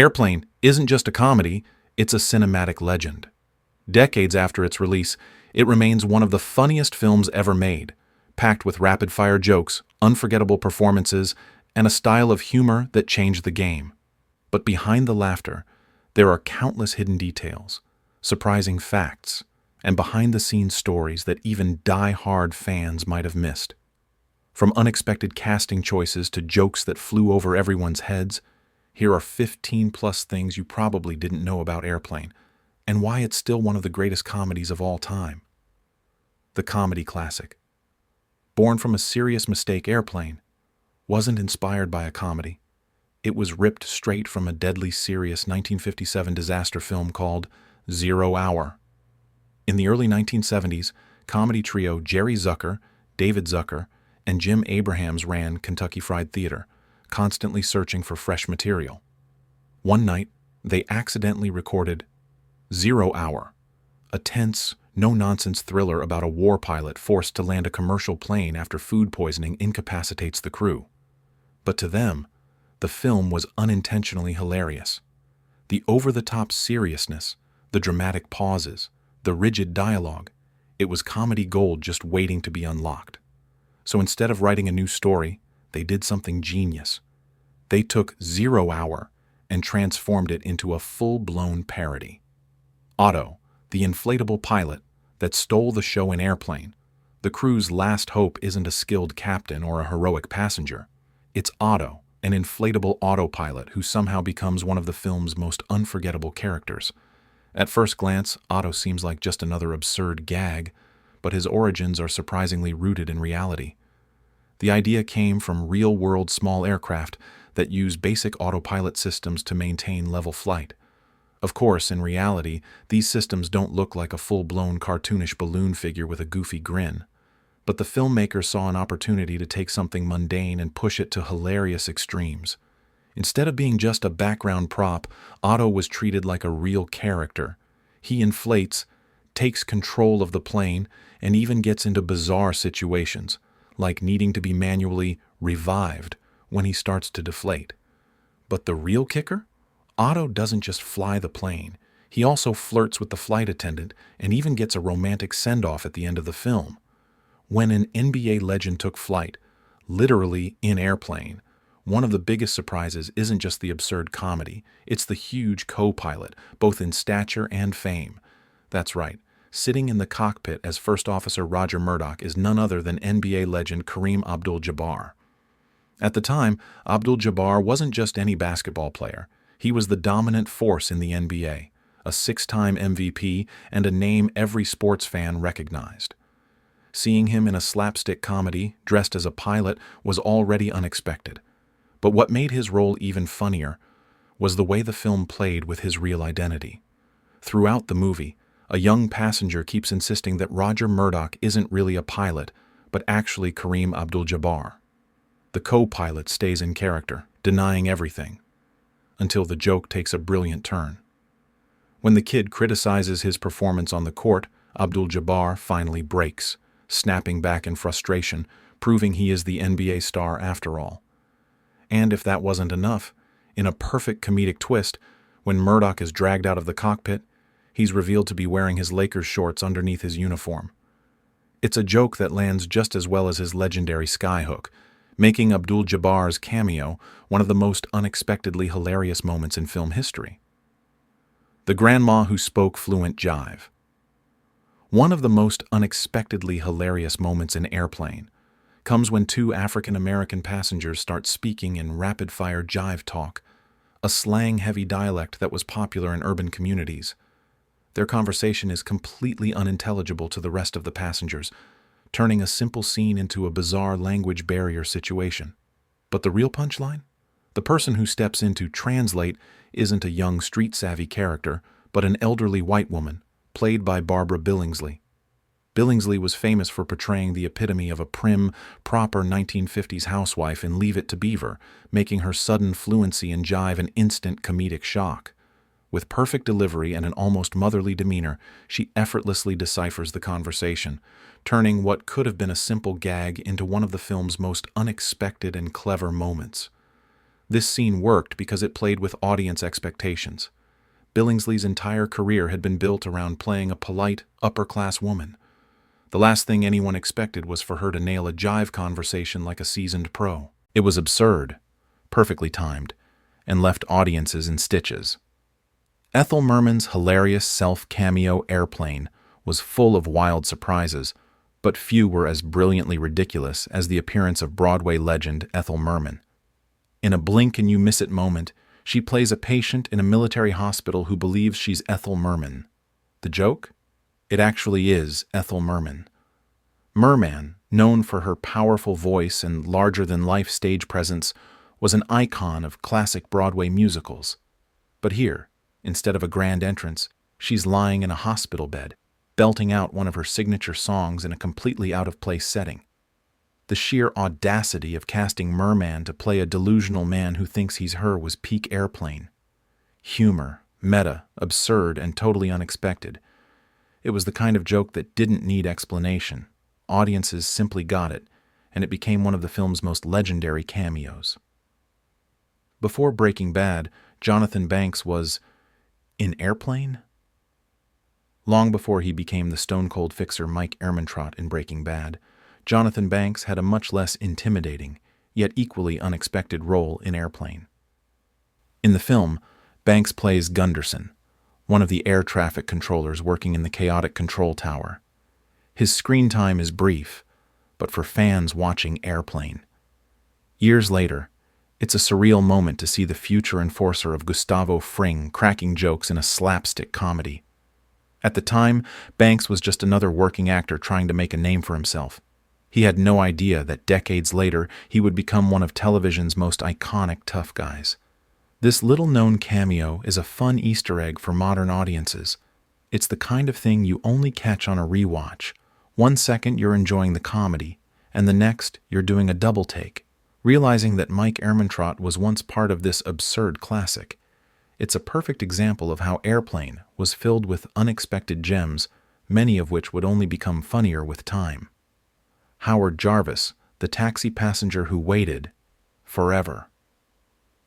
Airplane isn't just a comedy, it's a cinematic legend. Decades after its release, it remains one of the funniest films ever made, packed with rapid-fire jokes, unforgettable performances, and a style of humor that changed the game. But behind the laughter, there are countless hidden details, surprising facts, and behind-the-scenes stories that even die-hard fans might have missed. From unexpected casting choices to jokes that flew over everyone's heads, here are 15-plus things you probably didn't know about Airplane, and why it's still one of the greatest comedies of all time. The comedy classic. Born from a serious mistake, Airplane wasn't inspired by a comedy. It was ripped straight from a deadly serious 1957 disaster film called 0 Hour. In the early 1970s, comedy trio Jerry Zucker, David Zucker, and Jim Abrahams ran Kentucky Fried Theater, constantly searching for fresh material. One night, they accidentally recorded 0 Hour, a tense, no-nonsense thriller about a war pilot forced to land a commercial plane after food poisoning incapacitates the crew. But to them, the film was unintentionally hilarious. The over-the-top seriousness, the dramatic pauses, the rigid dialogue, it was comedy gold just waiting to be unlocked. So instead of writing a new story, they did something genius. They took 0 Hour and transformed it into a full-blown parody. Otto, the inflatable pilot that stole the show in Airplane, the crew's last hope isn't a skilled captain or a heroic passenger. It's Otto, an inflatable autopilot who somehow becomes one of the film's most unforgettable characters. At first glance, Otto seems like just another absurd gag, but his origins are surprisingly rooted in reality. The idea came from real-world small aircraft that use basic autopilot systems to maintain level flight. Of course, in reality, these systems don't look like a full-blown cartoonish balloon figure with a goofy grin. But the filmmaker saw an opportunity to take something mundane and push it to hilarious extremes. Instead of being just a background prop, Otto was treated like a real character. He inflates, takes control of the plane, and even gets into bizarre situations, like needing to be manually revived when he starts to deflate. But the real kicker? Otto doesn't just fly the plane. He also flirts with the flight attendant and even gets a romantic send-off at the end of the film. When an NBA legend took flight, literally in Airplane, one of the biggest surprises isn't just the absurd comedy, it's the huge co-pilot, both in stature and fame. That's right, sitting in the cockpit as First Officer Roger Murdoch is none other than NBA legend Kareem Abdul-Jabbar. At the time, Abdul-Jabbar wasn't just any basketball player. He was the dominant force in the NBA, a 6-time MVP, and a name every sports fan recognized. Seeing him in a slapstick comedy, dressed as a pilot, was already unexpected. But what made his role even funnier was the way the film played with his real identity. Throughout the movie, a young passenger keeps insisting that Roger Murdoch isn't really a pilot, but actually Kareem Abdul-Jabbar. The co-pilot stays in character, denying everything, until the joke takes a brilliant turn. When the kid criticizes his performance on the court, Abdul-Jabbar finally breaks, snapping back in frustration, proving he is the NBA star after all. And if that wasn't enough, in a perfect comedic twist, when Murdoch is dragged out of the cockpit, he's revealed to be wearing his Lakers shorts underneath his uniform. It's a joke that lands just as well as his legendary skyhook, making Abdul-Jabbar's cameo one of the most unexpectedly hilarious moments in film history. The grandma who spoke fluent Jive. One of the most unexpectedly hilarious moments in Airplane comes when 2 African-American passengers start speaking in rapid-fire Jive talk, a slang-heavy dialect that was popular in urban communities. Their conversation is completely unintelligible to the rest of the passengers, turning a simple scene into a bizarre language barrier situation. But the real punchline? The person who steps in to translate isn't a young street-savvy character, but an elderly white woman, played by Barbara Billingsley. Billingsley was famous for portraying the epitome of a prim, proper 1950s housewife in Leave It to Beaver, making her sudden fluency in Jive an instant comedic shock. With perfect delivery and an almost motherly demeanor, she effortlessly deciphers the conversation, turning what could have been a simple gag into one of the film's most unexpected and clever moments. This scene worked because it played with audience expectations. Billingsley's entire career had been built around playing a polite, upper-class woman. The last thing anyone expected was for her to nail a jive conversation like a seasoned pro. It was absurd, perfectly timed, and left audiences in stitches. Ethel Merman's hilarious self-cameo Airplane was full of wild surprises, but few were as brilliantly ridiculous as the appearance of Broadway legend Ethel Merman. In a blink-and-you-miss-it moment, she plays a patient in a military hospital who believes she's Ethel Merman. The joke? It actually is Ethel Merman. Merman, known for her powerful voice and larger-than-life stage presence, was an icon of classic Broadway musicals. But here, instead of a grand entrance, she's lying in a hospital bed, belting out one of her signature songs in a completely out-of-place setting. The sheer audacity of casting Merman to play a delusional man who thinks he's her was peak Airplane. Humor, meta, absurd, and totally unexpected. It was the kind of joke that didn't need explanation. Audiences simply got it, and it became one of the film's most legendary cameos. Before Breaking Bad, Jonathan Banks was in Airplane? Long before he became the stone-cold fixer Mike Ehrmantraut in Breaking Bad, Jonathan Banks had a much less intimidating, yet equally unexpected role in Airplane. In the film, Banks plays Gunderson, one of the air traffic controllers working in the chaotic control tower. His screen time is brief, but for fans watching Airplane. Years later, it's a surreal moment to see the future enforcer of Gustavo Fring cracking jokes in a slapstick comedy. At the time, Banks was just another working actor trying to make a name for himself. He had no idea that decades later he would become one of television's most iconic tough guys. This little-known cameo is a fun Easter egg for modern audiences. It's the kind of thing you only catch on a rewatch. 1 second you're enjoying the comedy, and the next you're doing a double take, realizing that Mike Ehrmantraut was once part of this absurd classic. It's a perfect example of how Airplane was filled with unexpected gems, many of which would only become funnier with time. Howard Jarvis, the taxi passenger who waited forever.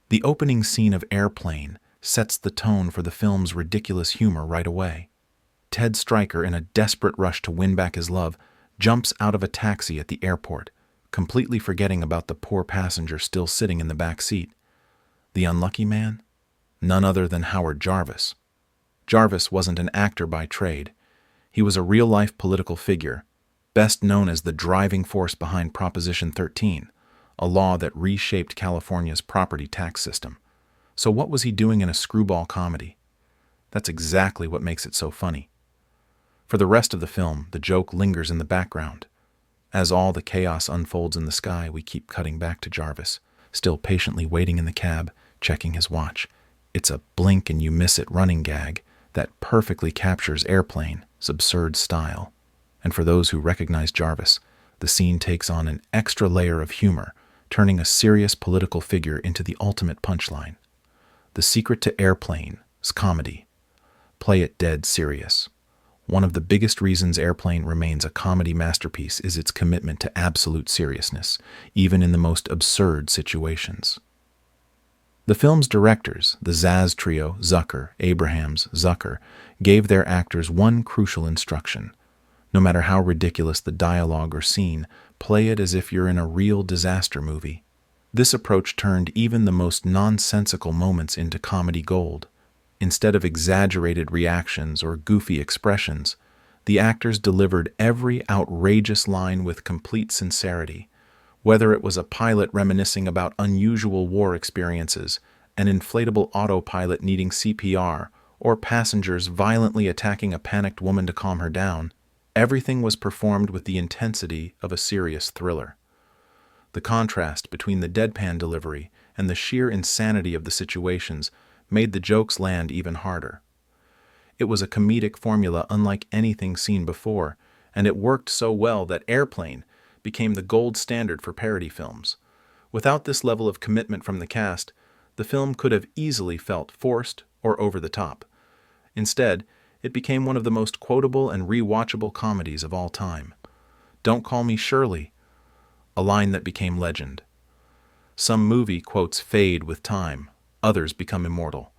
The opening scene of Airplane sets the tone for the film's ridiculous humor right away. Ted Stryker, in a desperate rush to win back his love, jumps out of a taxi at the airport, completely forgetting about the poor passenger still sitting in the back seat. The unlucky man? None other than Howard Jarvis. Jarvis wasn't an actor by trade. He was a real-life political figure, best known as the driving force behind Proposition 13, a law that reshaped California's property tax system. So what was he doing in a screwball comedy? That's exactly what makes it so funny. For the rest of the film, the joke lingers in the background. As all the chaos unfolds in the sky, we keep cutting back to Jarvis, still patiently waiting in the cab, checking his watch. It's a blink-and-you-miss-it running gag that perfectly captures Airplane's absurd style. And for those who recognize Jarvis, the scene takes on an extra layer of humor, turning a serious political figure into the ultimate punchline. The secret to Airplane's comedy: play it dead serious. One of the biggest reasons Airplane remains a comedy masterpiece is its commitment to absolute seriousness, even in the most absurd situations. The film's directors, the Zaz trio, Zucker, Abrahams, Zucker, gave their actors one crucial instruction. No matter how ridiculous the dialogue or scene, play it as if you're in a real disaster movie. This approach turned even the most nonsensical moments into comedy gold. Instead of exaggerated reactions or goofy expressions, the actors delivered every outrageous line with complete sincerity. Whether it was a pilot reminiscing about unusual war experiences, an inflatable autopilot needing CPR, or passengers violently attacking a panicked woman to calm her down, everything was performed with the intensity of a serious thriller. The contrast between the deadpan delivery and the sheer insanity of the situations made the jokes land even harder. It was a comedic formula unlike anything seen before, and it worked so well that Airplane became the gold standard for parody films. Without this level of commitment from the cast, the film could have easily felt forced or over the top. Instead, it became one of the most quotable and rewatchable comedies of all time. "Don't call me Shirley," a line that became legend. Some movie quotes fade with time, others become immortal.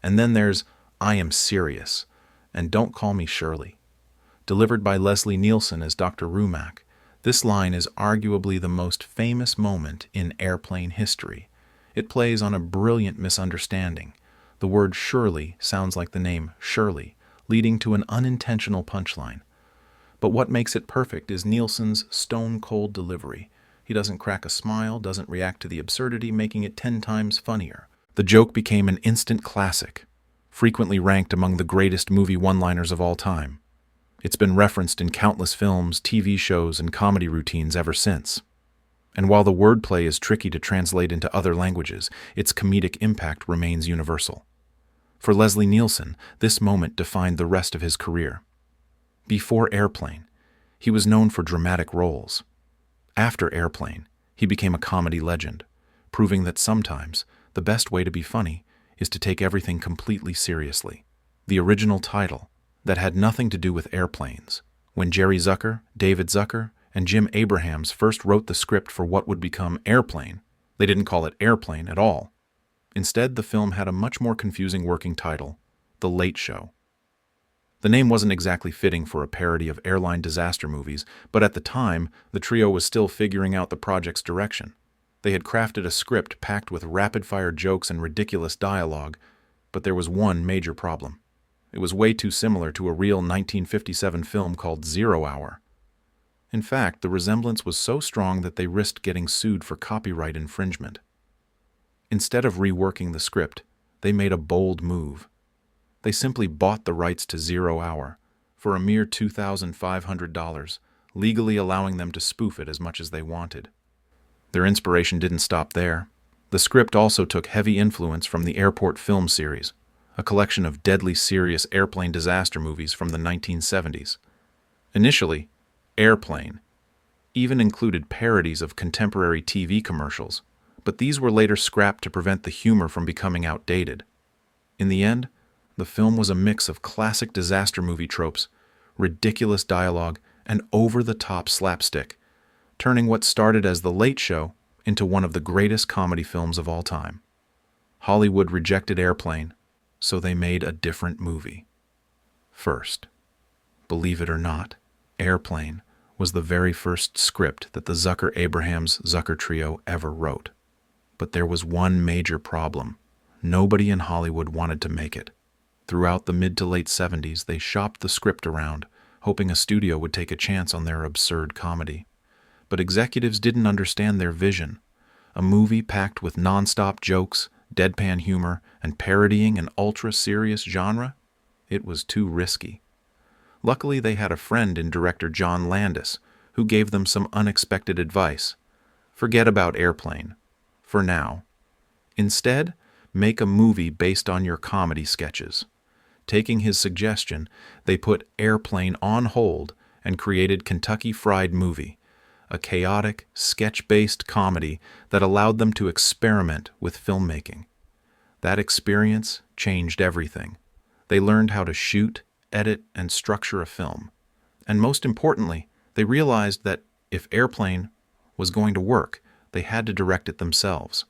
And then there's I Am Serious, and Don't Call Me Shirley. Delivered by Leslie Nielsen as Dr. Rumack, this line is arguably the most famous moment in airplane history. It plays on a brilliant misunderstanding. The word Shirley sounds like the name Shirley, leading to an unintentional punchline. But what makes it perfect is Nielsen's stone-cold delivery. He doesn't crack a smile, doesn't react to the absurdity, making it 10 times funnier. The joke became an instant classic, frequently ranked among the greatest movie one-liners of all time. It's been referenced in countless films, TV shows, and comedy routines ever since. And while the wordplay is tricky to translate into other languages, its comedic impact remains universal. For Leslie Nielsen, this moment defined the rest of his career. Before Airplane, he was known for dramatic roles. After Airplane, he became a comedy legend, proving that sometimes the best way to be funny is to take everything completely seriously. The original title, that had nothing to do with airplanes, when Jerry Zucker, David Zucker, and Jim Abrahams first wrote the script for what would become Airplane, they didn't call it Airplane at all. Instead, the film had a much more confusing working title, The Late Show. The name wasn't exactly fitting for a parody of airline disaster movies, but at the time, the trio was still figuring out the project's direction. They had crafted a script packed with rapid-fire jokes and ridiculous dialogue, but there was one major problem. It was way too similar to a real 1957 film called 0 Hour. In fact, the resemblance was so strong that they risked getting sued for copyright infringement. Instead of reworking the script, they made a bold move. They simply bought the rights to 0 Hour for a mere $2,500, legally allowing them to spoof it as much as they wanted. Their inspiration didn't stop there. The script also took heavy influence from the Airport film series, a collection of deadly serious airplane disaster movies from the 1970s. Initially, Airplane even included parodies of contemporary TV commercials, but these were later scrapped to prevent the humor from becoming outdated. In the end, the film was a mix of classic disaster movie tropes, ridiculous dialogue, and over-the-top slapstick, turning what started as The Late Show into one of the greatest comedy films of all time. Hollywood rejected Airplane, so they made a different movie. First, believe it or not, Airplane was the very first script that the Zucker-Abrahams-Zucker trio ever wrote. But there was one major problem. Nobody in Hollywood wanted to make it. Throughout the mid to late 70s, they shopped the script around, hoping a studio would take a chance on their absurd comedy. But executives didn't understand their vision. A movie packed with non-stop jokes, deadpan humor, and parodying an ultra-serious genre? It was too risky. Luckily, they had a friend in director John Landis, who gave them some unexpected advice. Forget about Airplane. For now. Instead, make a movie based on your comedy sketches. Taking his suggestion, they put Airplane on hold and created Kentucky Fried Movie, a chaotic, sketch-based comedy that allowed them to experiment with filmmaking. That experience changed everything. They learned how to shoot, edit, and structure a film. And most importantly, they realized that if Airplane was going to work, they had to direct it themselves.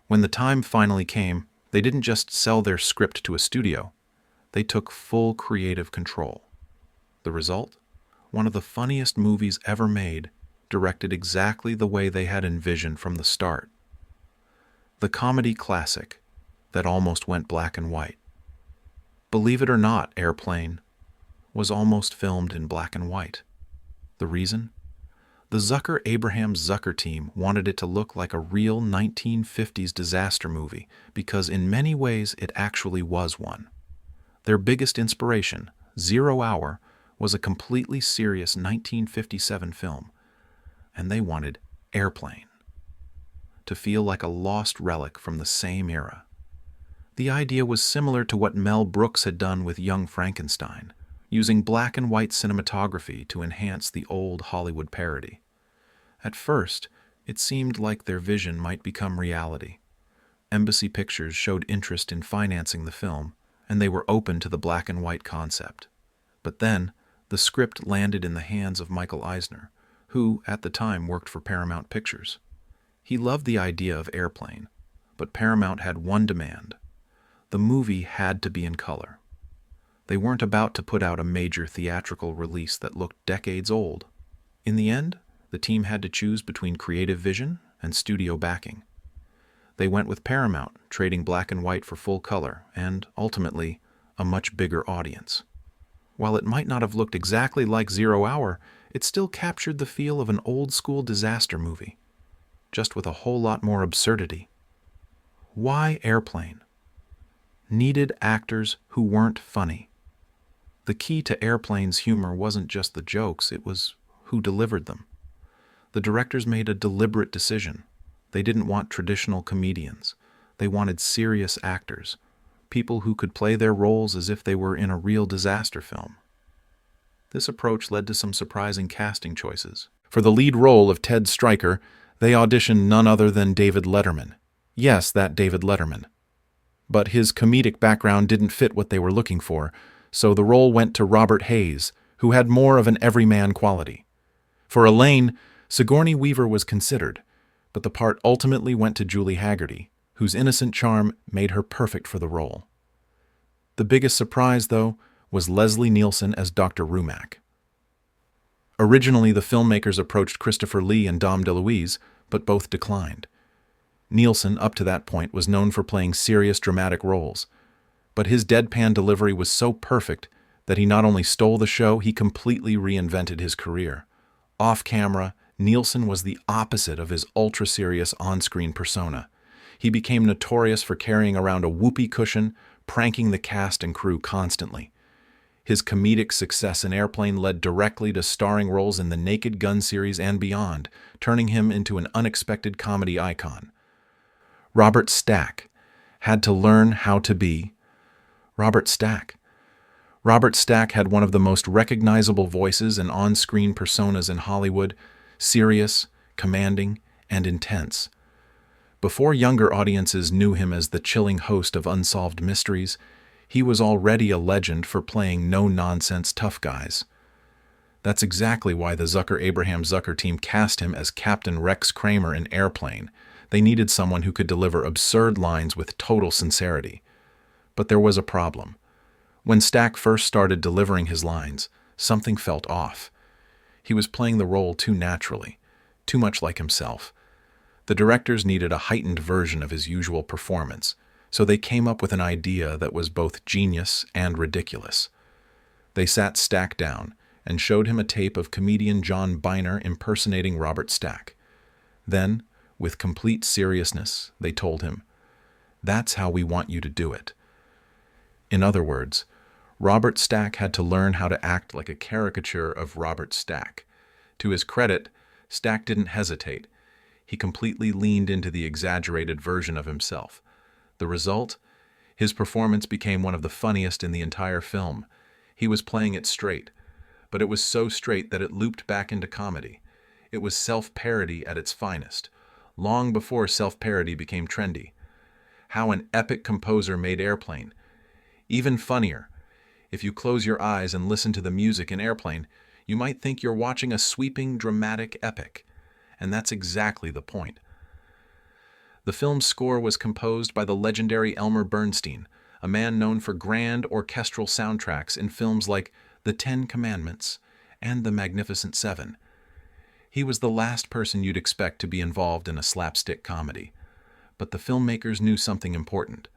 When the time finally came, they didn't just sell their script to a studio. They took full creative control. The result? One of the funniest movies ever made, directed exactly the way they had envisioned from the start. The comedy classic that almost went black and white. Believe it or not, Airplane was almost filmed in black and white. The reason? The Zucker-Abrahams-Zucker team wanted it to look like a real 1950s disaster movie because in many ways it actually was one. Their biggest inspiration, 0 Hour, was a completely serious 1957 film, and they wanted Airplane to feel like a lost relic from the same era. The idea was similar to what Mel Brooks had done with Young Frankenstein, using black and white cinematography to enhance the old Hollywood parody. At first, it seemed like their vision might become reality. Embassy Pictures showed interest in financing the film, and they were open to the black and white concept. But then, the script landed in the hands of Michael Eisner, who, at the time, worked for Paramount Pictures. He loved the idea of Airplane, but Paramount had one demand. The movie had to be in color. They weren't about to put out a major theatrical release that looked decades old. In the end, the team had to choose between creative vision and studio backing. They went with Paramount, trading black and white for full color and, ultimately, a much bigger audience. While it might not have looked exactly like 0 Hour, it still captured the feel of an old-school disaster movie, just with a whole lot more absurdity. Why Airplane? Needed actors who weren't funny. The key to Airplane's humor wasn't just the jokes, it was who delivered them. The directors made a deliberate decision. They didn't want traditional comedians. They wanted serious actors, people who could play their roles as if they were in a real disaster film. This approach led to some surprising casting choices. For the lead role of Ted Stryker, they auditioned none other than David Letterman. Yes, that David Letterman. But his comedic background didn't fit what they were looking for, so the role went to Robert Hayes, who had more of an everyman quality. For Elaine, Sigourney Weaver was considered, but the part ultimately went to Julie Haggerty, whose innocent charm made her perfect for the role. The biggest surprise, though, was Leslie Nielsen as Dr. Rumack. Originally, the filmmakers approached Christopher Lee and Dom DeLuise, but both declined. Nielsen, up to that point, was known for playing serious, dramatic roles, but his deadpan delivery was so perfect that he not only stole the show, he completely reinvented his career. Off-camera, Nielsen was the opposite of his ultra-serious on-screen persona. He became notorious for carrying around a whoopee cushion, pranking the cast and crew constantly. His comedic success in Airplane led directly to starring roles in the Naked Gun series and beyond, turning him into an unexpected comedy icon. Robert Stack had to learn how to be Robert Stack. Robert Stack had one of the most recognizable voices and on-screen personas in Hollywood, serious, commanding, and intense. Before younger audiences knew him as the chilling host of Unsolved Mysteries, he was already a legend for playing no-nonsense tough guys. That's exactly why the Zucker-Abraham Zucker team cast him as Captain Rex Kramer in Airplane. They needed someone who could deliver absurd lines with total sincerity. But there was a problem. When Stack first started delivering his lines, something felt off. He was playing the role too naturally, too much like himself. The directors needed a heightened version of his usual performance, so they came up with an idea that was both genius and ridiculous. They sat Stack down and showed him a tape of comedian John Biner impersonating Robert Stack. Then, with complete seriousness, they told him, "That's how we want you to do it." In other words, Robert Stack had to learn how to act like a caricature of Robert Stack. To his credit, Stack didn't hesitate. He completely leaned into the exaggerated version of himself. The result? His performance became one of the funniest in the entire film. He was playing it straight, but it was so straight that it looped back into comedy. It was self-parody at its finest, long before self-parody became trendy. How an epic composer made Airplane. Even funnier. If you close your eyes and listen to the music in Airplane, you might think you're watching a sweeping, dramatic epic. And that's exactly the point. The film's score was composed by the legendary Elmer Bernstein, a man known for grand orchestral soundtracks in films like The Ten Commandments and The Magnificent Seven. He was the last person you'd expect to be involved in a slapstick comedy. But the filmmakers knew something important.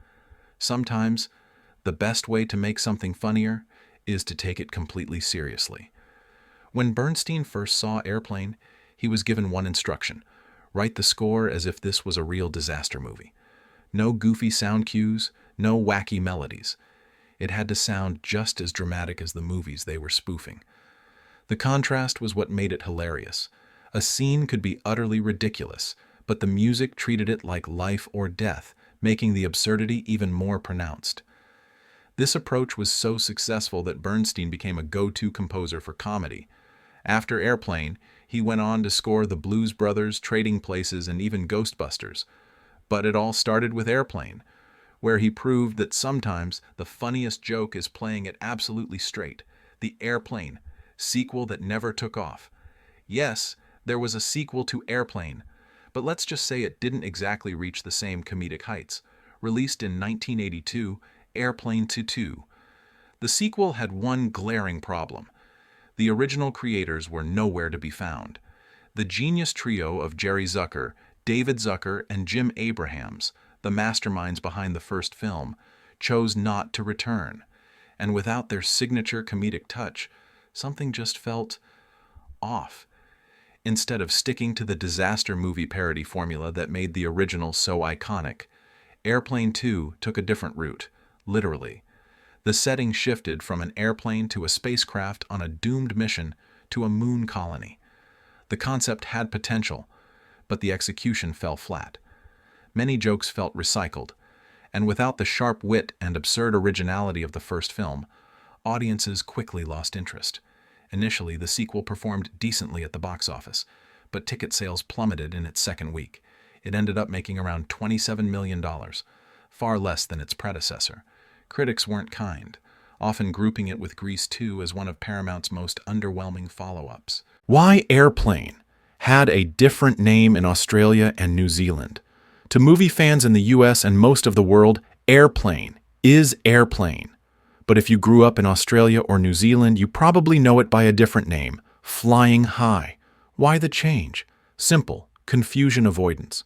Sometimes, the best way to make something funnier is to take it completely seriously. When Bernstein first saw Airplane, he was given one instruction: write the score as if this was a real disaster movie. No goofy sound cues, no wacky melodies. It had to sound just as dramatic as the movies they were spoofing. The contrast was what made it hilarious. A scene could be utterly ridiculous, but the music treated it like life or death, making the absurdity even more pronounced. This approach was so successful that Bernstein became a go-to composer for comedy. After Airplane, he went on to score The Blues Brothers, Trading Places, and even Ghostbusters. But it all started with Airplane, where he proved that sometimes the funniest joke is playing it absolutely straight. The Airplane, sequel that never took off. Yes, there was a sequel to Airplane, but let's just say it didn't exactly reach the same comedic heights. Released in 1982, Airplane 2. The sequel had one glaring problem. The original creators were nowhere to be found. The genius trio of Jerry Zucker, David Zucker, and Jim Abrahams, the masterminds behind the first film, chose not to return. And without their signature comedic touch, something just felt off. Instead of sticking to the disaster movie parody formula that made the original so iconic, Airplane 2 took a different route, literally. The setting shifted from an airplane to a spacecraft on a doomed mission to a moon colony. The concept had potential, but the execution fell flat. Many jokes felt recycled, and without the sharp wit and absurd originality of the first film, audiences quickly lost interest. Initially, the sequel performed decently at the box office, but ticket sales plummeted in its second week. It ended up making around $27 million, far less than its predecessor. Critics weren't kind, often grouping it with Grease 2 as one of Paramount's most underwhelming follow-ups. Why Airplane had a different name in Australia and New Zealand? To movie fans in the US and most of the world, Airplane is Airplane. But if you grew up in Australia or New Zealand, you probably know it by a different name, Flying High. Why the change? Simple, confusion avoidance.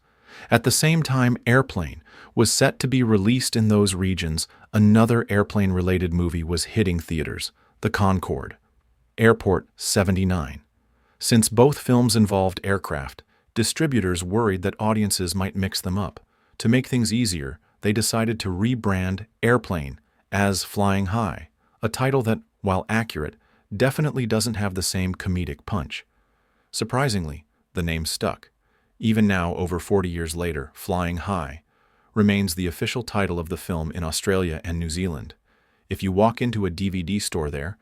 At the same time Airplane was set to be released in those regions, another airplane-related movie was hitting theaters, The Concorde. Airport 79. Since both films involved aircraft, distributors worried that audiences might mix them up. To make things easier, they decided to rebrand Airplane as Flying High, a title that, while accurate, definitely doesn't have the same comedic punch. Surprisingly, the name stuck. Even now, over 40 years later, Flying High remains the official title of the film in Australia and New Zealand. If you walk into a DVD store there,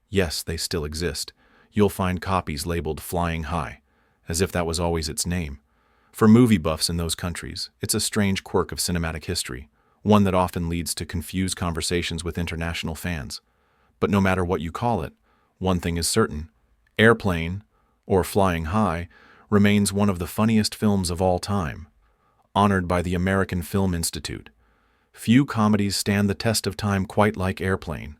yes, they still exist, you'll find copies labeled Flying High, as if that was always its name. For movie buffs in those countries, it's a strange quirk of cinematic history, one that often leads to confused conversations with international fans. But no matter what you call it, one thing is certain: Airplane, or Flying High, remains one of the funniest films of all time, honored by the American Film Institute. Few comedies stand the test of time quite like Airplane,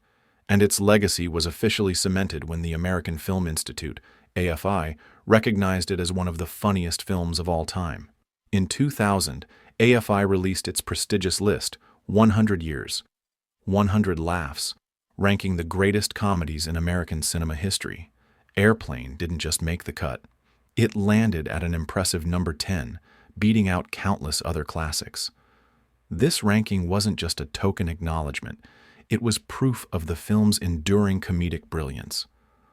and its legacy was officially cemented when the American Film Institute, AFI, recognized it as one of the funniest films of all time. In 2000, AFI released its prestigious list, 100 Years, 100 Laughs, ranking the greatest comedies in American cinema history. Airplane didn't just make the cut. It landed at an impressive number 10, beating out countless other classics. This ranking wasn't just a token acknowledgement, it was proof of the film's enduring comedic brilliance.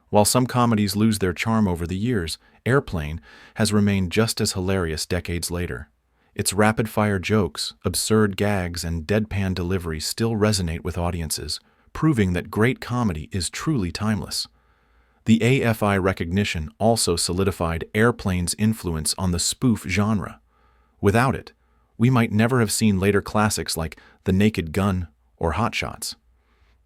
While some comedies lose their charm over the years, Airplane has remained just as hilarious decades later. Its rapid-fire jokes, absurd gags, and deadpan delivery still resonate with audiences, proving that great comedy is truly timeless. The AFI recognition also solidified Airplane's influence on the spoof genre. Without it, we might never have seen later classics like The Naked Gun or Hot Shots.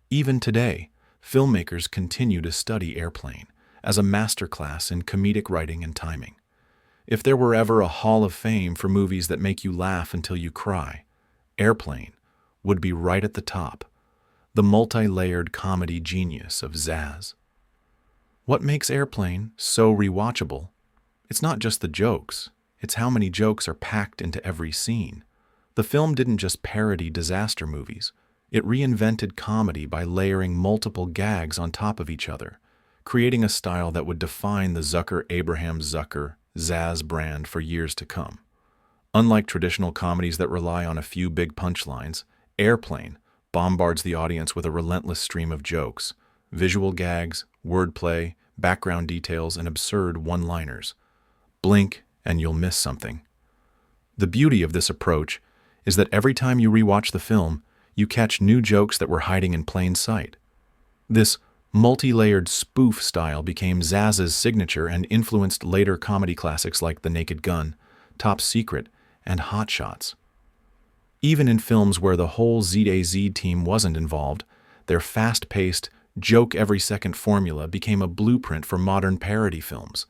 Even today, filmmakers continue to study Airplane as a masterclass in comedic writing and timing. If there were ever a hall of fame for movies that make you laugh until you cry, Airplane would be right at the top, the multi-layered comedy genius of Zaz. What makes Airplane so rewatchable? It's not just the jokes, it's how many jokes are packed into every scene. The film didn't just parody disaster movies, it reinvented comedy by layering multiple gags on top of each other, creating a style that would define the Zucker-Abrahams-Zucker Zaz brand for years to come. Unlike traditional comedies that rely on a few big punchlines, Airplane bombards the audience with a relentless stream of jokes, visual gags, wordplay, background details, and absurd one-liners. Blink and you'll miss something. The beauty of this approach is that every time you rewatch the film, you catch new jokes that were hiding in plain sight. This multi-layered spoof style became Zaz's signature and influenced later comedy classics like The Naked Gun, Top Secret, and Hot Shots. Even in films where the whole ZAZ team wasn't involved, their fast-paced, joke-every-second formula became a blueprint for modern parody films.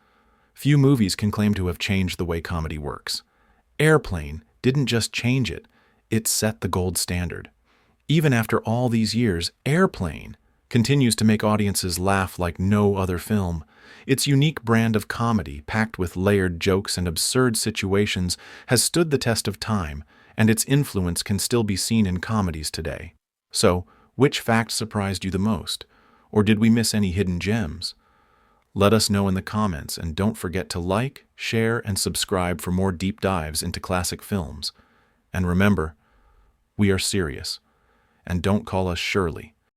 Few movies can claim to have changed the way comedy works. Airplane didn't just change it, it set the gold standard. Even after all these years, Airplane continues to make audiences laugh like no other film. Its unique brand of comedy, packed with layered jokes and absurd situations, has stood the test of time, and its influence can still be seen in comedies today. So, which fact surprised you the most? Or did we miss any hidden gems? Let us know in the comments, and don't forget to like, share, and subscribe for more deep dives into classic films. And remember, we are serious. And don't call us Shirley.